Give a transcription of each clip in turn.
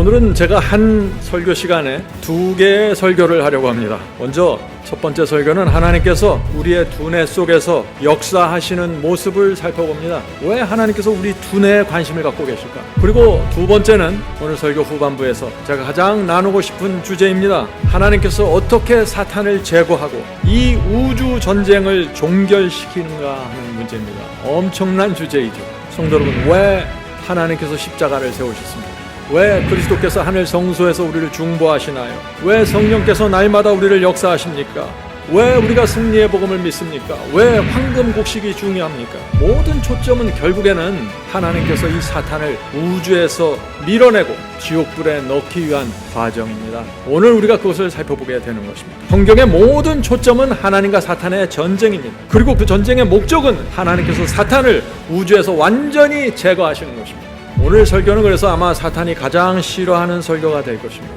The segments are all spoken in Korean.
오늘은 제가 한 설교 시간에 2개의 설교를 하려고 합니다. 먼저 첫 번째 설교는 하나님께서 우리의 두뇌 속에서 역사하시는 모습을 살펴봅니다. 왜 하나님께서 우리 두뇌에 관심을 갖고 계실까? 그리고 두 번째는 오늘 설교 후반부에서 제가 가장 나누고 싶은 주제입니다. 하나님께서 어떻게 사탄을 제거하고 이 우주 전쟁을 종결시키는가 하는 문제입니다. 엄청난 주제이죠. 성도 여러분, 왜 하나님께서 십자가를 세우셨습니까? 왜 그리스도께서 하늘 성소에서 우리를 중보하시나요? 왜 성령께서 날마다 우리를 역사하십니까? 왜 우리가 승리의 복음을 믿습니까? 왜 황금 곡식이 중요합니까? 모든 초점은 결국에는 하나님께서 이 사탄을 우주에서 밀어내고 지옥불에 넣기 위한 과정입니다. 오늘 우리가 그것을 살펴보게 되는 것입니다. 성경의 모든 초점은 하나님과 사탄의 전쟁입니다. 그리고 그 전쟁의 목적은 하나님께서 사탄을 우주에서 완전히 제거하시는 것입니다. 오늘 설교는 그래서 아마 사탄이 가장 싫어하는 설교가 될 것입니다.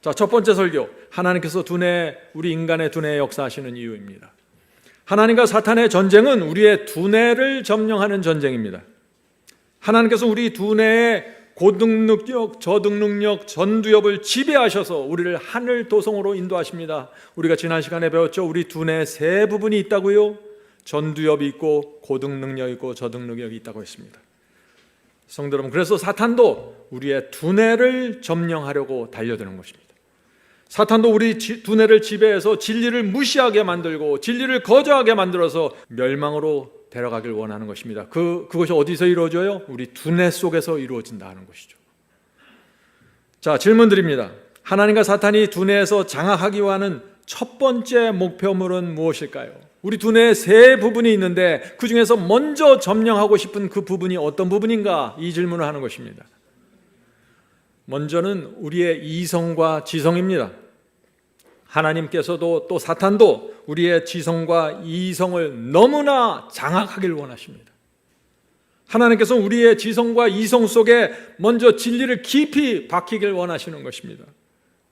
자, 첫 번째 설교, 하나님께서 우리 인간의 두뇌에 역사하시는 이유입니다. 하나님과 사탄의 전쟁은 우리의 두뇌를 점령하는 전쟁입니다. 하나님께서 우리 두뇌에 고등능력, 저등능력, 전두엽을 지배하셔서 우리를 하늘 도성으로 인도하십니다. 우리가 지난 시간에 배웠죠. 우리 두뇌에 세 부분이 있다고요. 전두엽이 있고 고등능력이 있고 저등능력이 있다고 했습니다. 성도 여러분, 그래서 사탄도 우리의 두뇌를 점령하려고 달려드는 것입니다. 사탄도 우리 두뇌를 지배해서 진리를 무시하게 만들고 진리를 거저하게 만들어서 멸망으로 데려가길 원하는 것입니다. 그것이 어디서 이루어져요? 우리 두뇌 속에서 이루어진다는 것이죠. 자, 질문 드립니다. 하나님과 사탄이 두뇌에서 장악하기 위한 첫 번째 목표물은 무엇일까요? 우리 두뇌에 세 부분이 있는데 그 중에서 먼저 점령하고 싶은 그 부분이 어떤 부분인가? 이 질문을 하는 것입니다. 먼저는 우리의 이성과 지성입니다. 하나님께서도 또 사탄도 우리의 지성과 이성을 너무나 장악하길 원하십니다. 하나님께서 우리의 지성과 이성 속에 먼저 진리를 깊이 박히길 원하시는 것입니다.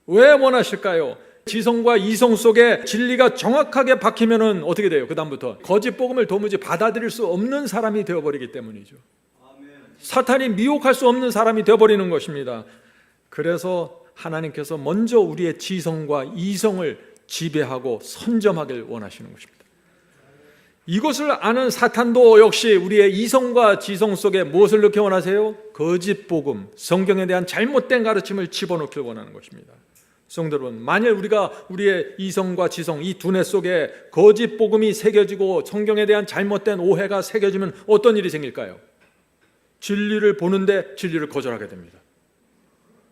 왜 원하실까요? 지성과 이성 속에 진리가 정확하게 박히면은 어떻게 돼요? 그 다음부터 거짓 복음을 도무지 받아들일 수 없는 사람이 되어버리기 때문이죠. 사탄이 미혹할 수 없는 사람이 되어버리는 것입니다. 그래서 하나님께서 먼저 우리의 지성과 이성을 지배하고 선점하길 원하시는 것입니다. 이것을 아는 사탄도 역시 우리의 이성과 지성 속에 무엇을 넣기 원하세요? 거짓 복음, 성경에 대한 잘못된 가르침을 집어넣길 원하는 것입니다. 성도 여러분, 만일 우리가 우리의 이성과 지성, 이 두뇌 속에 거짓 복음이 새겨지고 성경에 대한 잘못된 오해가 새겨지면 어떤 일이 생길까요? 진리를 보는데 진리를 거절하게 됩니다.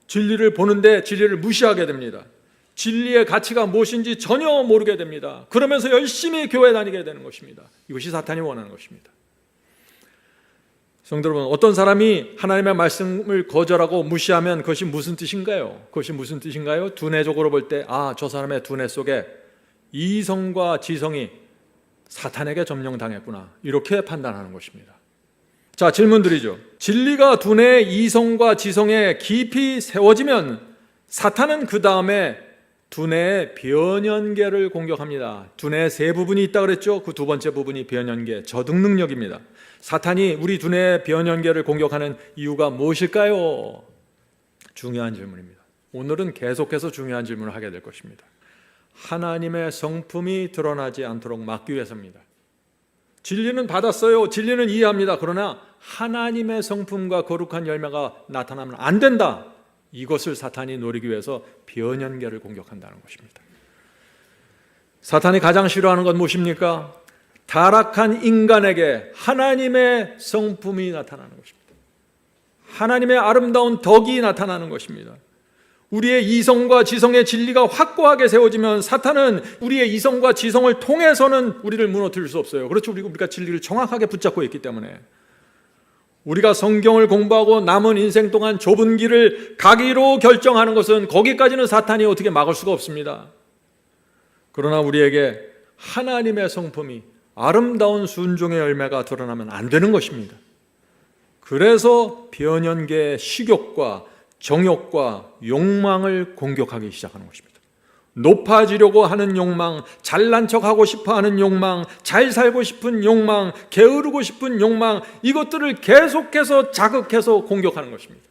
진리를 보는데 진리를 무시하게 됩니다. 진리의 가치가 무엇인지 전혀 모르게 됩니다. 그러면서 열심히 교회 다니게 되는 것입니다. 이것이 사탄이 원하는 것입니다. 성도 여러분, 어떤 사람이 하나님의 말씀을 거절하고 무시하면 그것이 무슨 뜻인가요? 그것이 무슨 뜻인가요? 두뇌적으로 볼 때, 저 사람의 두뇌 속에 이성과 지성이 사탄에게 점령당했구나, 이렇게 판단하는 것입니다. 자, 질문 드리죠. 진리가 두뇌의 이성과 지성에 깊이 세워지면 사탄은 그 다음에 두뇌의 변연계를 공격합니다. 두뇌에 세 부분이 있다고 그랬죠. 그 두 번째 부분이 변연계, 저등능력입니다. 사탄이 우리 두뇌의 변연계를 공격하는 이유가 무엇일까요? 중요한 질문입니다. 오늘은 계속해서 중요한 질문을 하게 될 것입니다. 하나님의 성품이 드러나지 않도록 막기 위해서입니다. 진리는 받았어요. 진리는 이해합니다. 그러나 하나님의 성품과 거룩한 열매가 나타나면 안 된다. 이것을 사탄이 노리기 위해서 변연계를 공격한다는 것입니다. 사탄이 가장 싫어하는 건 무엇입니까? 타락한 인간에게 하나님의 성품이 나타나는 것입니다. 하나님의 아름다운 덕이 나타나는 것입니다. 우리의 이성과 지성의 진리가 확고하게 세워지면 사탄은 우리의 이성과 지성을 통해서는 우리를 무너뜨릴 수 없어요. 그렇죠. 우리가 진리를 정확하게 붙잡고 있기 때문에 우리가 성경을 공부하고 남은 인생 동안 좁은 길을 가기로 결정하는 것은 거기까지는 사탄이 어떻게 막을 수가 없습니다. 그러나 우리에게 하나님의 성품이 아름다운 순종의 열매가 드러나면 안 되는 것입니다. 그래서 변연계의 식욕과 정욕과 욕망을 공격하기 시작하는 것입니다. 높아지려고 하는 욕망, 잘난 척하고 싶어 하는 욕망, 잘 살고 싶은 욕망, 게으르고 싶은 욕망, 이것들을 계속해서 자극해서 공격하는 것입니다.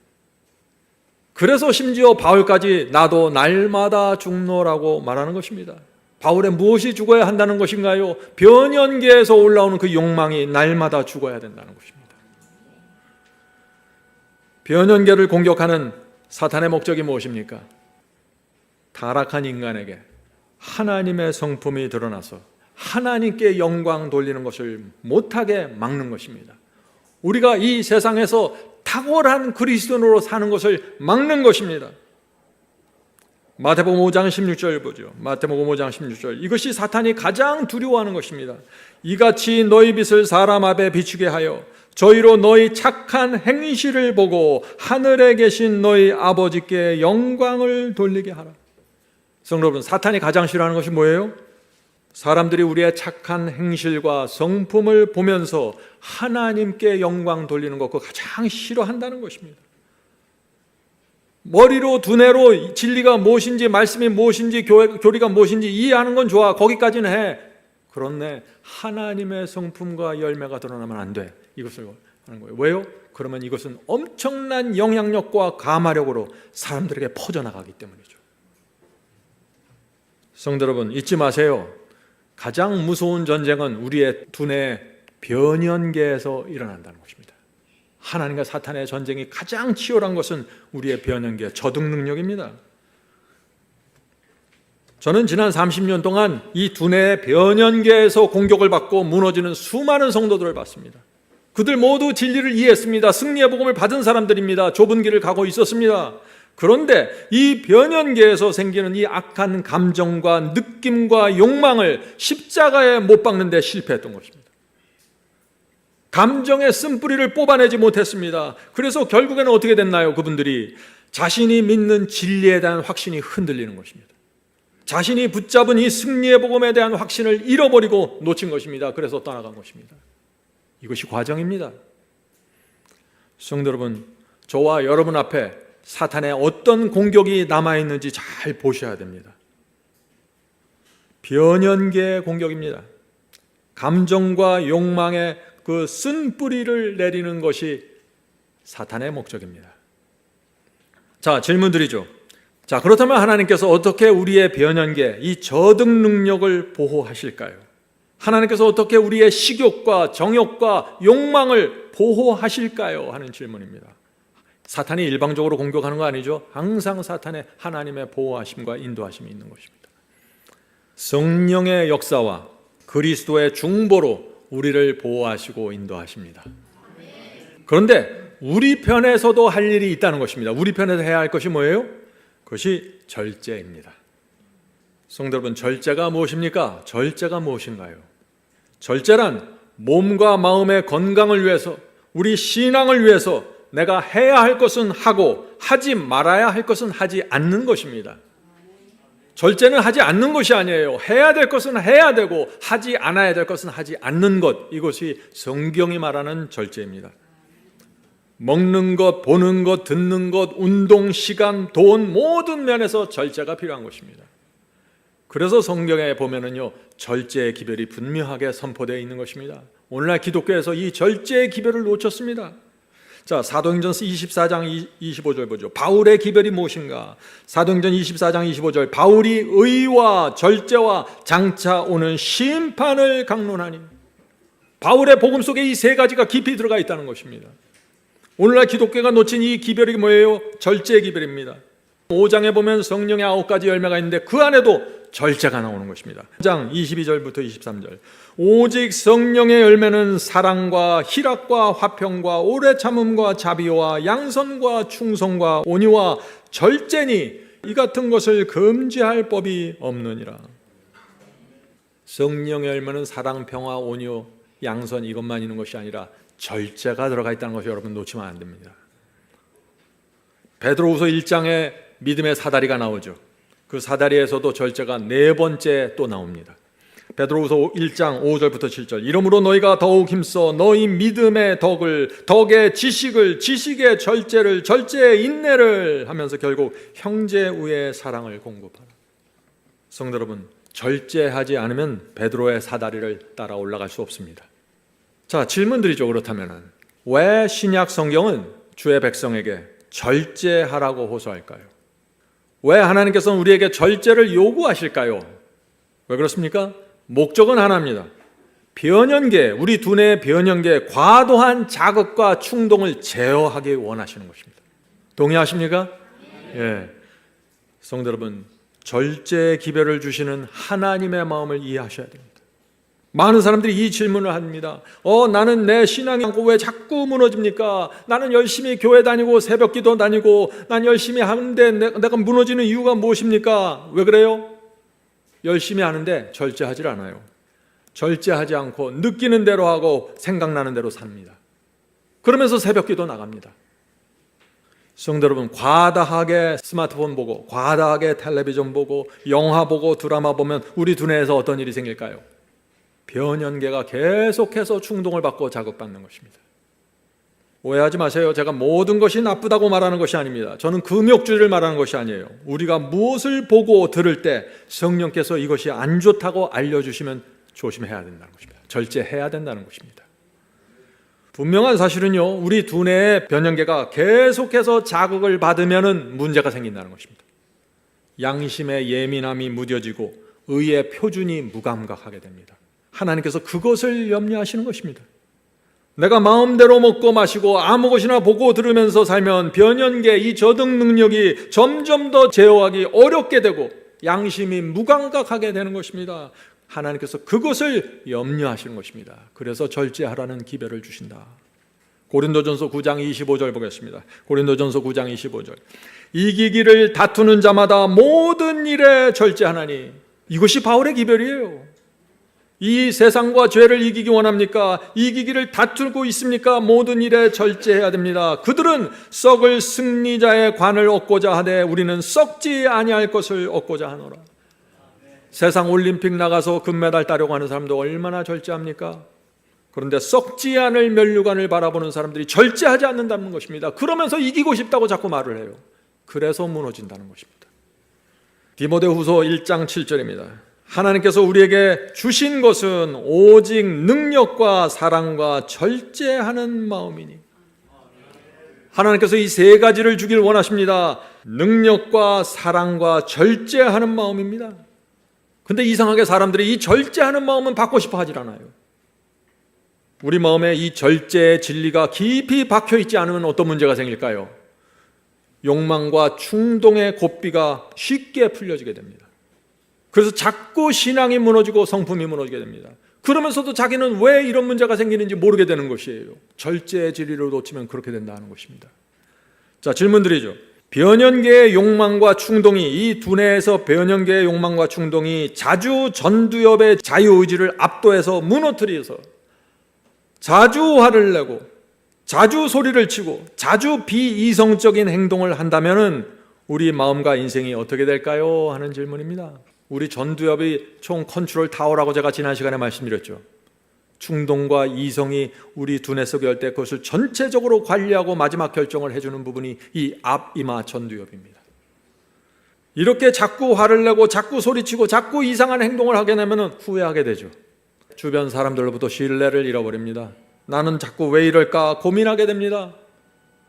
그래서 심지어 바울까지 나도 날마다 죽노라고 말하는 것입니다. 바울의 무엇이 죽어야 한다는 것인가요? 변연계에서 올라오는 그 욕망이 날마다 죽어야 된다는 것입니다. 변연계를 공격하는 사탄의 목적이 무엇입니까? 타락한 인간에게 하나님의 성품이 드러나서 하나님께 영광 돌리는 것을 못하게 막는 것입니다. 우리가 이 세상에서 탁월한 그리스도인으로 사는 것을 막는 것입니다. 마태복음 5장 16절 보죠. 마태복음 5장 16절. 이것이 사탄이 가장 두려워하는 것입니다. 이같이 너희 빛을 사람 앞에 비추게 하여 저희로 너희 착한 행실을 보고 하늘에 계신 너희 아버지께 영광을 돌리게 하라. 성도 여러분, 사탄이 가장 싫어하는 것이 뭐예요? 사람들이 우리의 착한 행실과 성품을 보면서 하나님께 영광 돌리는 것, 그거 가장 싫어한다는 것입니다. 머리로 두뇌로 진리가 무엇인지, 말씀이 무엇인지, 교리가 무엇인지 이해하는 건 좋아. 거기까지는 해. 그런데 하나님의 성품과 열매가 드러나면 안 돼. 이것을 하는 거예요. 왜요? 그러면 이것은 엄청난 영향력과 가마력으로 사람들에게 퍼져나가기 때문이죠. 성도 여러분, 잊지 마세요. 가장 무서운 전쟁은 우리의 두뇌 변연계에서 일어난다는 것입니다. 하나님과 사탄의 전쟁이 가장 치열한 것은 우리의 변연계, 저등 능력입니다. 저는 지난 30년 동안 이 두뇌의 변연계에서 공격을 받고 무너지는 수많은 성도들을 봤습니다. 그들 모두 진리를 이해했습니다. 승리의 복음을 받은 사람들입니다. 좁은 길을 가고 있었습니다. 그런데 이 변연계에서 생기는 이 악한 감정과 느낌과 욕망을 십자가에 못 박는 데 실패했던 것입니다. 감정의 쓴뿌리를 뽑아내지 못했습니다. 그래서 결국에는 어떻게 됐나요? 그분들이 자신이 믿는 진리에 대한 확신이 흔들리는 것입니다. 자신이 붙잡은 이 승리의 복음에 대한 확신을 잃어버리고 놓친 것입니다. 그래서 떠나간 것입니다. 이것이 과정입니다. 성도 여러분, 저와 여러분 앞에 사탄의 어떤 공격이 남아있는지 잘 보셔야 됩니다. 변연계의 공격입니다. 감정과 욕망의 그 쓴뿌리를 내리는 것이 사탄의 목적입니다. 자, 질문 드리죠. 자, 그렇다면 하나님께서 어떻게 우리의 변연계, 이 저등 능력을 보호하실까요? 하나님께서 어떻게 우리의 식욕과 정욕과 욕망을 보호하실까요? 하는 질문입니다. 사탄이 일방적으로 공격하는 거 아니죠? 항상 사탄의 하나님의 보호하심과 인도하심이 있는 것입니다. 성령의 역사와 그리스도의 중보로 우리를 보호하시고 인도하십니다. 그런데 우리 편에서도 할 일이 있다는 것입니다. 우리 편에서 해야 할 것이 뭐예요? 그것이 절제입니다. 성도 여러분, 절제가 무엇입니까? 절제가 무엇인가요? 절제란 몸과 마음의 건강을 위해서, 우리 신앙을 위해서 내가 해야 할 것은 하고 하지 말아야 할 것은 하지 않는 것입니다. 절제는 하지 않는 것이 아니에요. 해야 될 것은 해야 되고 하지 않아야 될 것은 하지 않는 것, 이것이 성경이 말하는 절제입니다. 먹는 것, 보는 것, 듣는 것, 운동, 시간, 돈, 모든 면에서 절제가 필요한 것입니다. 그래서 성경에 보면은요, 절제의 기별이 분명하게 선포되어 있는 것입니다. 오늘날 기독교에서 이 절제의 기별을 놓쳤습니다. 자, 사도행전 24장 25절 보죠. 바울의 기별이 무엇인가? 사도행전 24장 25절. 바울이 의와 절제와 장차 오는 심판을 강론하니. 바울의 복음 속에 이 세 가지가 깊이 들어가 있다는 것입니다. 오늘날 기독교가 놓친 이 기별이 뭐예요? 절제의 기별입니다. 5장에 보면 성령의 9가지 열매가 있는데 그 안에도 절제가 나오는 것입니다. 5장 22절부터 23절. 오직 성령의 열매는 사랑과 희락과 화평과 오래 참음과 자비와 양선과 충성과 온유와 절제니 이 같은 것을 금지할 법이 없느니라. 성령의 열매는 사랑, 평화, 온유, 양선 이것만 있는 것이 아니라 절제가 들어가 있다는 것이 여러분 놓치면 안 됩니다. 베드로후서 1장에 믿음의 사다리가 나오죠. 그 사다리에서도 절제가 네 번째 또 나옵니다. 베드로후서 1장 5절부터 7절. 이러므로 너희가 더욱 힘써 너희 믿음의 덕을, 덕의 지식을, 지식의 절제를, 절제의 인내를 하면서 결국 형제 우의 사랑을 공급하라. 성도 여러분, 절제하지 않으면 베드로의 사다리를 따라 올라갈 수 없습니다. 자, 질문드리죠. 그렇다면 왜 신약 성경은 주의 백성에게 절제하라고 호소할까요? 왜 하나님께서는 우리에게 절제를 요구하실까요? 왜 그렇습니까? 목적은 하나입니다. 변형계, 우리 두뇌의 변형계의 과도한 자극과 충동을 제어하기 원하시는 것입니다. 동의하십니까? 예. 성도 여러분, 절제의 기별을 주시는 하나님의 마음을 이해하셔야 됩니다. 많은 사람들이 이 질문을 합니다. 나는 내 신앙이 않고 왜 자꾸 무너집니까? 나는 열심히 교회 다니고 새벽기도 다니고 난 열심히 하는데 내가 무너지는 이유가 무엇입니까? 왜 그래요? 열심히 하는데 절제하지 않아요. 절제하지 않고 느끼는 대로 하고 생각나는 대로 삽니다. 그러면서 새벽기도 나갑니다. 성도 여러분, 과다하게 스마트폰 보고 과다하게 텔레비전 보고 영화 보고 드라마 보면 우리 두뇌에서 어떤 일이 생길까요? 변연계가 계속해서 충동을 받고 자극받는 것입니다. 오해하지 마세요. 제가 모든 것이 나쁘다고 말하는 것이 아닙니다. 저는 금욕주의를 말하는 것이 아니에요. 우리가 무엇을 보고 들을 때 성령께서 이것이 안 좋다고 알려주시면 조심해야 된다는 것입니다. 절제해야 된다는 것입니다. 분명한 사실은요, 우리 두뇌의 변형계가 계속해서 자극을 받으면 문제가 생긴다는 것입니다. 양심의 예민함이 무뎌지고 의의 표준이 무감각하게 됩니다. 하나님께서 그것을 염려하시는 것입니다. 내가 마음대로 먹고 마시고 아무 것이나 보고 들으면서 살면 변연계, 이 저등 능력이 점점 더 제어하기 어렵게 되고 양심이 무감각하게 되는 것입니다. 하나님께서 그것을 염려하시는 것입니다. 그래서 절제하라는 기별을 주신다. 고린도전서 9장 25절 보겠습니다. 고린도전서 9장 25절. 이기기를 다투는 자마다 모든 일에 절제하나니. 이것이 바울의 기별이에요. 이 세상과 죄를 이기기 원합니까? 이기기를 다투고 있습니까? 모든 일에 절제해야 됩니다. 그들은 썩을 승리자의 관을 얻고자 하되 우리는 썩지 아니할 것을 얻고자 하노라. 세상 올림픽 나가서 금메달 따려고 하는 사람도 얼마나 절제합니까? 그런데 썩지 않을 면류관을 바라보는 사람들이 절제하지 않는다는 것입니다. 그러면서 이기고 싶다고 자꾸 말을 해요. 그래서 무너진다는 것입니다. 디모데후서 1장 7절입니다. 하나님께서 우리에게 주신 것은 오직 능력과 사랑과 절제하는 마음이니. 하나님께서 이 세 가지를 주길 원하십니다. 능력과 사랑과 절제하는 마음입니다. 근데 이상하게 사람들이 이 절제하는 마음은 받고 싶어 하질 않아요. 우리 마음에 이 절제의 진리가 깊이 박혀 있지 않으면 어떤 문제가 생길까요? 욕망과 충동의 고삐가 쉽게 풀려지게 됩니다. 그래서 자꾸 신앙이 무너지고 성품이 무너지게 됩니다. 그러면서도 자기는 왜 이런 문제가 생기는지 모르게 되는 것이에요. 절제의 진리를 놓치면 그렇게 된다는 것입니다. 자, 질문 드리죠. 변연계의 욕망과 충동이, 이 두뇌에서 변연계의 욕망과 충동이 자주 전두엽의 자유의지를 압도해서 무너뜨려서 자주 화를 내고 자주 소리를 치고 자주 비이성적인 행동을 한다면 우리 마음과 인생이 어떻게 될까요? 하는 질문입니다. 우리 전두엽이 총 컨트롤 타워라고 제가 지난 시간에 말씀드렸죠. 충동과 이성이 우리 두뇌 속에 올 때 그것을 전체적으로 관리하고 마지막 결정을 해주는 부분이 이 앞이마 전두엽입니다. 이렇게 자꾸 화를 내고 자꾸 소리치고 자꾸 이상한 행동을 하게 되면 후회하게 되죠. 주변 사람들로부터 신뢰를 잃어버립니다. 나는 자꾸 왜 이럴까 고민하게 됩니다.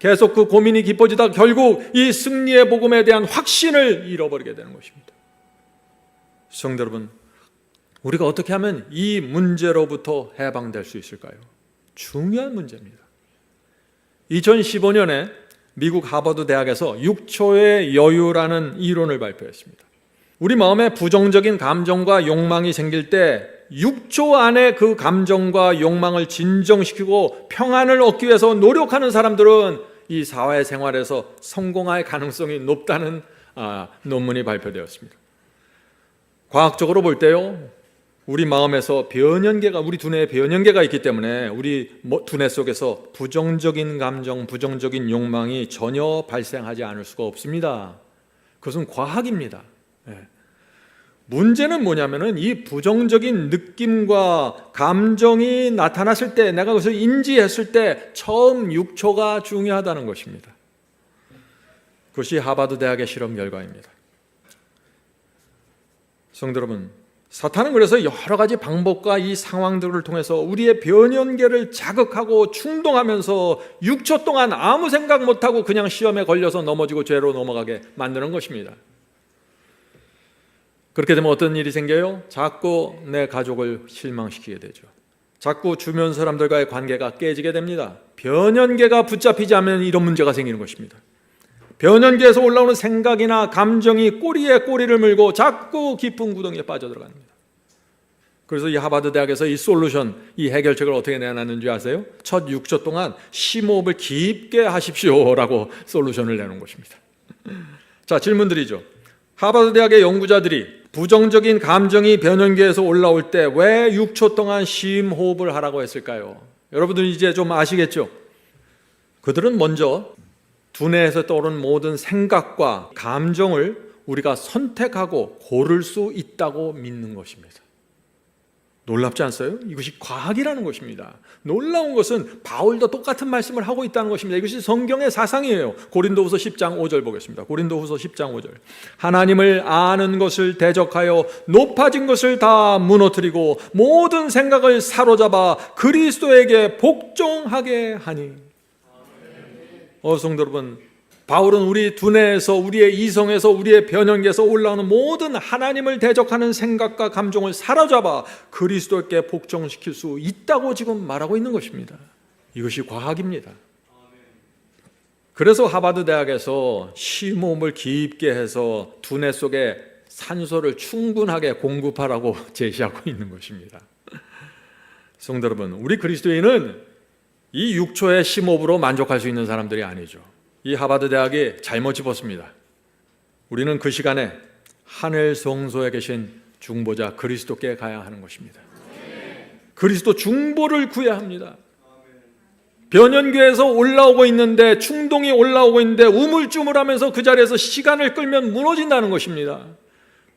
계속 그 고민이 깊어지다 결국 이 승리의 복음에 대한 확신을 잃어버리게 되는 것입니다. 성도 여러분, 우리가 어떻게 하면 이 문제로부터 해방될 수 있을까요? 중요한 문제입니다. 2015년에 미국 하버드 대학에서 6초의 여유라는 이론을 발표했습니다. 우리 마음에 부정적인 감정과 욕망이 생길 때 6초 안에 그 감정과 욕망을 진정시키고 평안을 얻기 위해서 노력하는 사람들은 이 사회생활에서 성공할 가능성이 높다는 논문이 발표되었습니다. 과학적으로 볼 때요, 우리 마음에서 변연계가, 우리 두뇌에 변연계가 있기 때문에 우리 두뇌 속에서 부정적인 감정, 부정적인 욕망이 전혀 발생하지 않을 수가 없습니다. 그것은 과학입니다. 문제는 뭐냐면은 이 부정적인 느낌과 감정이 나타났을 때, 내가 그것을 인지했을 때 처음 6초가 중요하다는 것입니다. 그것이 하버드 대학의 실험 결과입니다. 성도 여러분, 사탄은 그래서 여러 가지 방법과 이 상황들을 통해서 우리의 변연계를 자극하고 충동하면서 6초 동안 아무 생각 못하고 그냥 시험에 걸려서 넘어지고 죄로 넘어가게 만드는 것입니다. 그렇게 되면 어떤 일이 생겨요? 자꾸 내 가족을 실망시키게 되죠. 자꾸 주변 사람들과의 관계가 깨지게 됩니다. 변연계가 붙잡히지 않으면 이런 문제가 생기는 것입니다. 변연계에서 올라오는 생각이나 감정이 꼬리에 꼬리를 물고 자꾸 깊은 구덩이에 빠져들어갑니다. 그래서 이 하버드 대학에서 이 솔루션, 이 해결책을 어떻게 내놨는지 아세요? 첫 6초 동안 심호흡을 깊게 하십시오라고 솔루션을 내놓은 것입니다. 자, 질문 드리죠. 하버드 대학의 연구자들이 부정적인 감정이 변연계에서 올라올 때 왜 6초 동안 심호흡을 하라고 했을까요? 여러분들 이제 좀 아시겠죠? 그들은 먼저 두뇌에서 떠오르는 모든 생각과 감정을 우리가 선택하고 고를 수 있다고 믿는 것입니다. 놀랍지 않어요? 이것이 과학이라는 것입니다. 놀라운 것은 바울도 똑같은 말씀을 하고 있다는 것입니다. 이것이 성경의 사상이에요. 고린도후서 10장 5절 보겠습니다. 고린도후서 10장 5절. 하나님을 아는 것을 대적하여 높아진 것을 다 무너뜨리고 모든 생각을 사로잡아 그리스도에게 복종하게 하니. 성도 여러분, 바울은 우리 두뇌에서, 우리의 이성에서, 우리의 변연계에서 올라오는 모든 하나님을 대적하는 생각과 감정을 사로잡아 그리스도께 복종시킬 수 있다고 지금 말하고 있는 것입니다. 이것이 과학입니다. 그래서 하버드 대학에서 심호흡을 깊게 해서 두뇌 속에 산소를 충분하게 공급하라고 제시하고 있는 것입니다. 성도 여러분, 우리 그리스도인은 이 6초의 심호흡으로 만족할 수 있는 사람들이 아니죠. 이 하버드 대학이 잘못 짚었습니다. 우리는 그 시간에 하늘 성소에 계신 중보자 그리스도께 가야 하는 것입니다. 그리스도 중보를 구해야 합니다. 변연계에서 올라오고 있는데, 충동이 올라오고 있는데 우물쭈물하면서 그 자리에서 시간을 끌면 무너진다는 것입니다.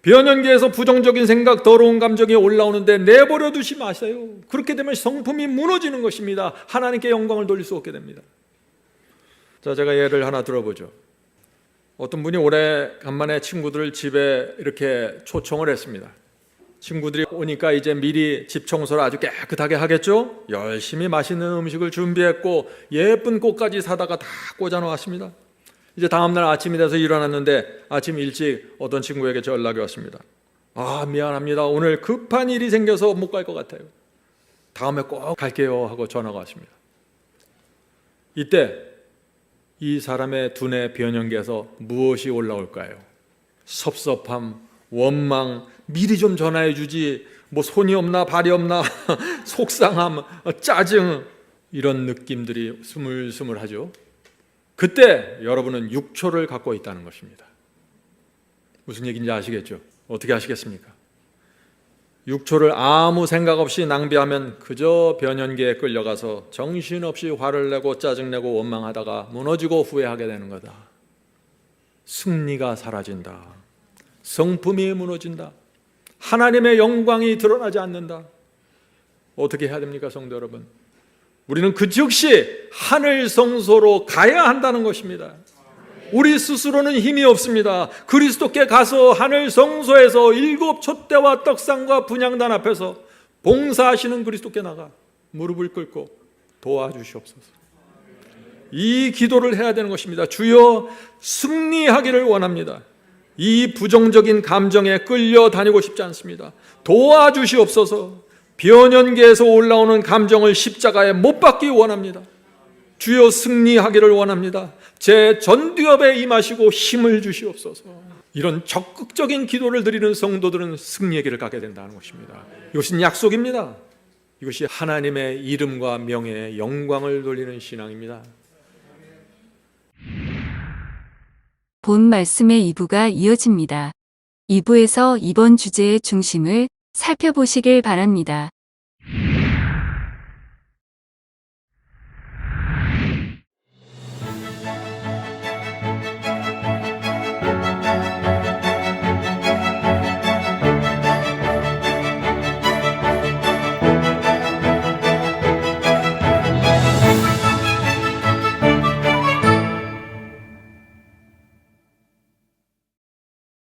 변연계에서 부정적인 생각, 더러운 감정이 올라오는데 내버려 두지 마세요. 그렇게 되면 성품이 무너지는 것입니다. 하나님께 영광을 돌릴 수 없게 됩니다. 자, 제가 예를 하나 들어보죠. 어떤 분이 오래간만에 친구들을 집에 이렇게 초청을 했습니다. 친구들이 오니까 이제 미리 집 청소를 아주 깨끗하게 하겠죠. 열심히 맛있는 음식을 준비했고 예쁜 꽃까지 사다가 다 꽂아 놓았습니다. 이제 다음날 아침이 돼서 일어났는데 아침 일찍 어떤 친구에게 연락이 왔습니다. 미안합니다. 오늘 급한 일이 생겨서 못 갈 것 같아요. 다음에 꼭 갈게요 하고 전화가 왔습니다. 이때 이 사람의 두뇌 변연계에서 무엇이 올라올까요? 섭섭함, 원망, 미리 좀 전화해 주지, 손이 없나 발이 없나, 속상함, 짜증, 이런 느낌들이 스물스물하죠. 그때 여러분은 6초를 갖고 있다는 것입니다. 무슨 얘기인지 아시겠죠? 어떻게 아시겠습니까? 6초를 아무 생각 없이 낭비하면 그저 변연계에 끌려가서 정신없이 화를 내고 짜증내고 원망하다가 무너지고 후회하게 되는 거다. 승리가 사라진다. 성품이 무너진다. 하나님의 영광이 드러나지 않는다. 어떻게 해야 됩니까, 성도 여러분? 우리는 그 즉시 하늘 성소로 가야 한다는 것입니다. 우리 스스로는 힘이 없습니다. 그리스도께 가서 하늘 성소에서 7 촛대와 떡상과 분향단 앞에서 봉사하시는 그리스도께 나가 무릎을 꿇고 도와주시옵소서. 이 기도를 해야 되는 것입니다. 주여, 승리하기를 원합니다. 이 부정적인 감정에 끌려다니고 싶지 않습니다. 도와주시옵소서. 변연계에서 올라오는 감정을 십자가에 못 박기 원합니다. 주여, 승리하기를 원합니다. 제 전두엽에 임하시고 힘을 주시옵소서. 이런 적극적인 기도를 드리는 성도들은 승리의 길을 가게 된다는 것입니다. 이것은 약속입니다. 이것이 하나님의 이름과 명예에 영광을 돌리는 신앙입니다. 본 말씀의 2부가 이어집니다. 2부에서 이번 주제의 중심을 살펴보시길 바랍니다.